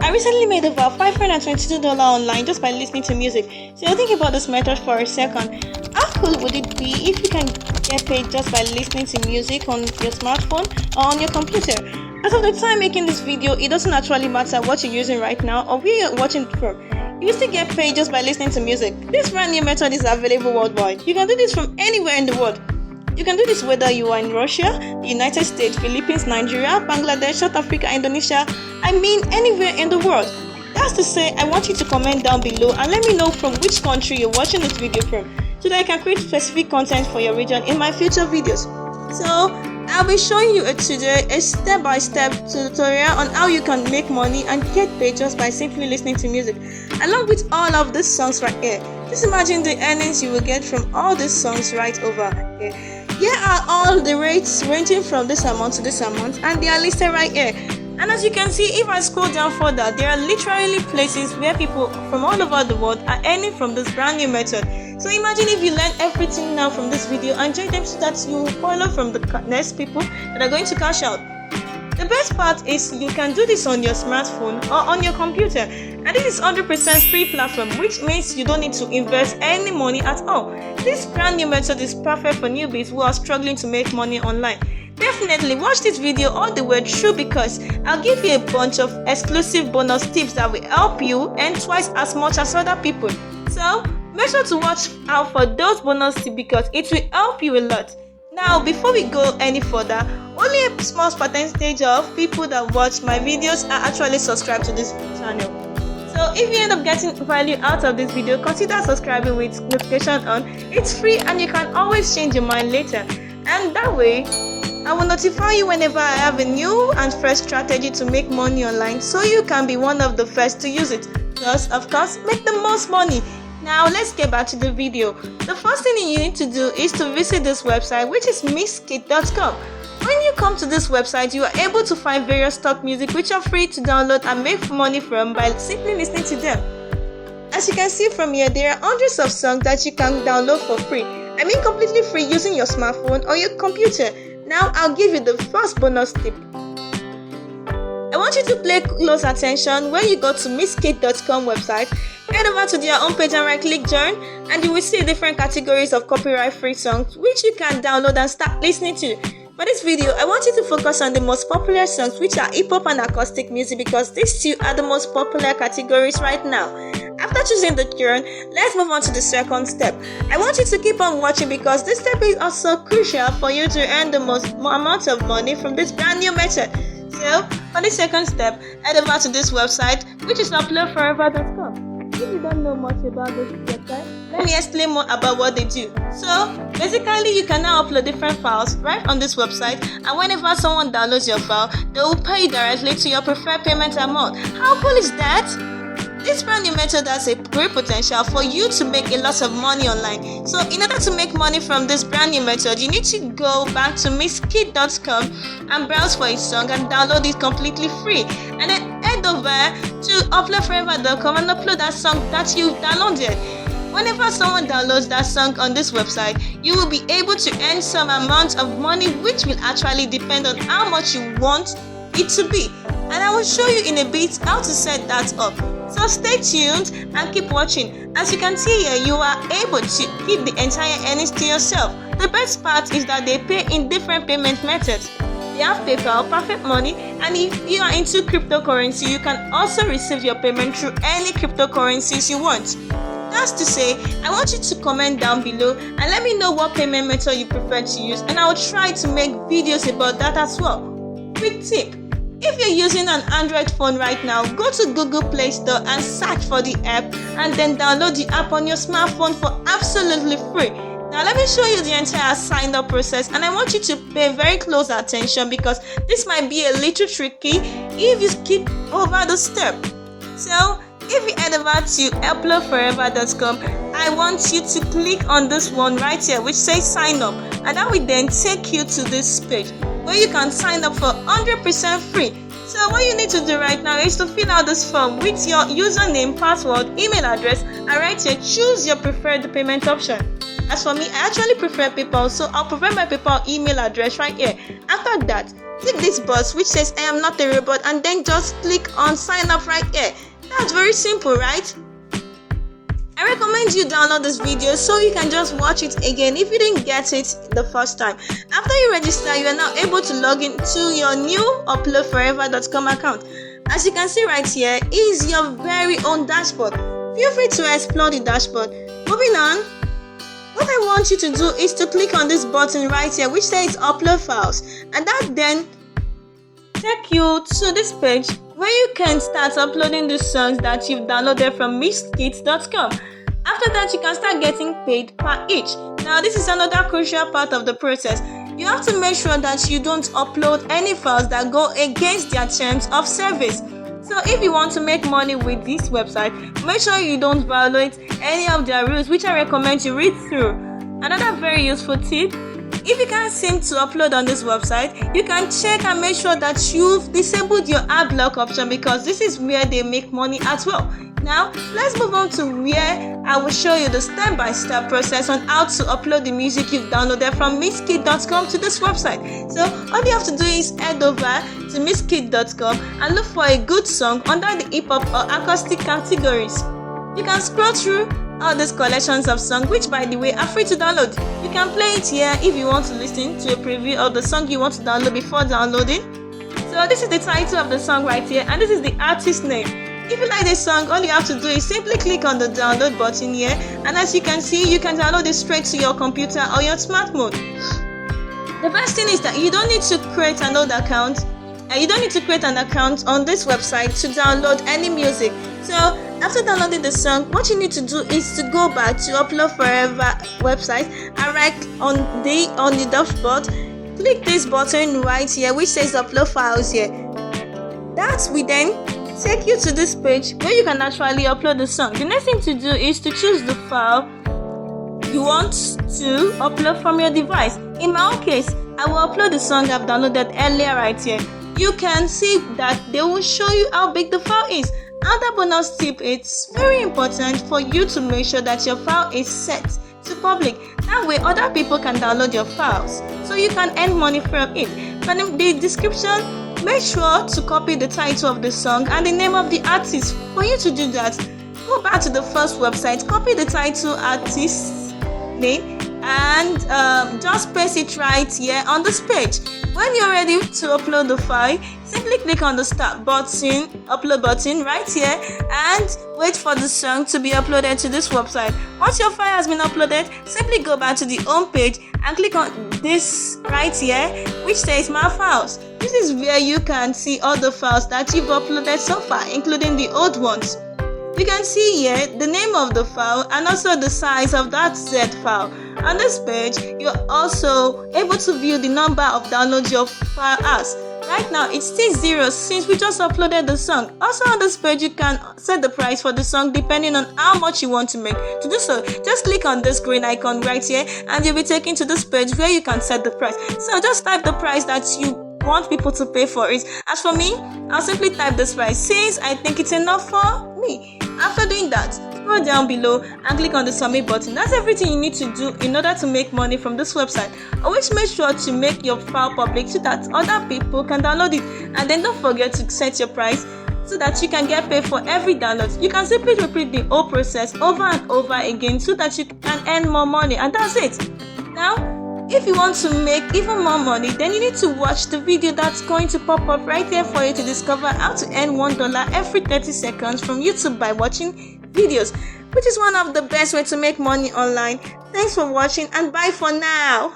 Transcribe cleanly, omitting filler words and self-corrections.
I recently made over $522 online just by listening to music. So think about this method for a second. How cool would it be if you can get paid just by listening to music on your smartphone or on your computer? As of the time making this video, it doesn't actually matter what you're using right now or where you're watching it from. You still get paid just by listening to music. This brand new method is available worldwide. You can do this from anywhere in the world. You can do this whether you are in Russia, the United States, Philippines, Nigeria, Bangladesh, South Africa, Indonesia, anywhere in the world. That's to say, I want you to comment down below and let me know from which country you're watching this video from, so that I can create specific content for your region in my future videos. So, I'll be showing you today a step-by-step tutorial on how you can make money and get paid just by simply listening to music, along with all of these songs right here. Just imagine the earnings you will get from all these songs right over here. Here are all the rates ranging from this amount to this amount, and they are listed right here. And as you can see, if I scroll down further, there are literally places where people from all over the world are earning from this brand new method. So imagine if you learn everything now from this video and join them so that you follow from the next people that are going to cash out. The best part is you can do this on your smartphone or on your computer, and this is 100% free platform, which means you don't need to invest any money at all. This brand new method is perfect for newbies who are struggling to make money online. Definitely watch this video all the way through, because I'll give you a bunch of exclusive bonus tips that will help you earn twice as much as other people. So make sure to watch out for those bonus tips because it will help you a lot. Now, before we go any further, only a small percentage of people that watch my videos are actually subscribed to this channel. So if you end up getting value out of this video, consider subscribing with notification on. It's free and you can always change your mind later. And that way, I will notify you whenever I have a new and fresh strategy to make money online, so you can be one of the first to use it. Plus, of course, make the most money. Now let's get back to the video. The first thing you need to do is to visit this website, which is misskit.com. When you come to this website, you are able to find various stock music which are free to download and make money from by simply listening to them. As you can see from here, there are hundreds of songs that you can download for free. I mean completely free using your smartphone or your computer. Now I'll give you the first bonus tip. I want you to pay close attention when you go to misskit.com website. Head over to their homepage and right click join, and you will see different categories of copyright free songs which you can download and start listening to. For this video, I want you to focus on the most popular songs, which are hip hop and acoustic music, because these two are the most popular categories right now. After choosing the genre, let's move on to the second step. I want you to keep on watching because this step is also crucial for you to earn the most amount of money from this brand new method. So, for the second step, head over to this website, which is uploadforever.com. If you don't know much about this website, let me explain more about what they do. So, basically, you can now upload different files right on this website, and whenever someone downloads your file, they will pay you directly to your preferred payment amount. How cool is that? This brand new method has a great potential for you to make a lot of money online. So in order to make money from this brand new method, you need to go back to misskit.com and browse for a song and download it completely free. And then head over to uploadforever.com and upload that song that you downloaded. Whenever someone downloads that song on this website, you will be able to earn some amount of money, which will actually depend on how much you want it to be. And I will show you in a bit how to set that up. So stay tuned and keep watching. As you can see here, you are able to keep the entire earnings to yourself. The best part is that they pay in different payment methods. They have PayPal, Perfect Money, and if you are into cryptocurrency, you can also receive your payment through any cryptocurrencies you want. That's to say, I want you to comment down below and let me know what payment method you prefer to use, and I will try to make videos about that as well. Quick tip. If you're using an Android phone right now, go to Google Play Store and search for the app, and then download the app on your smartphone for absolutely free. Now let me show you the entire sign up process, and I want you to pay very close attention because this might be a little tricky if you skip over the step. So if you head over to uploadforever.com, I want you to click on this one right here which says sign up, and that will then take you to this page where you can sign up for 100% free. So what you need to do right now is to fill out this form with your username, password, email address, and right here choose your preferred payment option. As for me, I actually prefer PayPal, so I'll provide my PayPal email address right here. After that, click this box which says I am not a robot, and then just click on sign up right here. That's very simple, right? I recommend you download this video so you can just watch it again if you didn't get it the first time. After you register, you are now able to log into your new uploadforever.com account. As you can see right here is your very own dashboard. Feel free to explore the dashboard. Moving on, what I want you to do is to click on this button right here which says upload files, and that then take you to this page where you can start uploading the songs that you've downloaded from mixkit.com. After that, you can start getting paid per each. Now, this is another crucial part of the process. You have to make sure that you don't upload any files that go against their terms of service. So if you want to make money with this website, make sure you don't violate any of their rules, which I recommend you read through. Another very useful tip: if you can't seem to upload on this website, you can check and make sure that you've disabled your ad block option, because this is where they make money as well. Now, let's move on to where I will show you the step-by-step process on how to upload the music you've downloaded from mixkit.com to this website. So, all you have to do is head over to mixkit.com and look for a good song under the hip-hop or acoustic categories. You can scroll through all these collections of songs, which by the way are free to download. You can play it here if you want to listen to a preview of the song you want to download before downloading. So this is the title of the song right here, and this is the artist name. If you like this song, all you have to do is simply click on the download button here, and as you can see, you can download it straight to your computer or your smartphone. The best thing is that you don't need to create an old account. You don't need to create an account on this website to download any music. So after downloading the song, what you need to do is to go back to Upload Forever website, and right on the dashboard, click this button right here which says upload files here. That will then take you to this page where you can actually upload the song. The next thing to do is to choose the file you want to upload from your device. In my own case, I will upload the song I've downloaded earlier right here. You can see that they will show you how big the file is. Another bonus tip: it's very important for you to make sure that your file is set to public. That way other people can download your files so you can earn money from it. But in the description, make sure to copy the title of the song and the name of the artist. For you to do that, go back to the first website, copy the title, artist's name, and just paste it right here on this page. When you're ready to upload the file, simply click on the start button, upload button right here, and wait for the song to be uploaded to this website. Once your file has been uploaded, simply go back to the home page and click on this right here which says My Files. This is where you can see all the files that you've uploaded so far, including the old ones. You can see here the name of the file and also the size of that Z file. On this page, you're also able to view the number of downloads your file has. Right now, it's still 0 since we just uploaded the song. Also on this page, you can set the price for the song depending on how much you want to make. To do so, just click on this green icon right here and you'll be taken to this page where you can set the price. So just type the price that you want people to pay for it. As for me, I'll simply type this price since I think it's enough for me. After doing that, scroll down below and click on the submit button. That's everything you need to do in order to make money from this website. Always make sure to make your file public so that other people can download it, and then don't forget to set your price so that you can get paid for every download. You can simply repeat the whole process over and over again so that you can earn more money, and that's it. Now, if you want to make even more money, then you need to watch the video that's going to pop up right there for you to discover how to earn $1 every 30 seconds from YouTube by watching videos, which is one of the best ways to make money online. Thanks for watching and bye for now.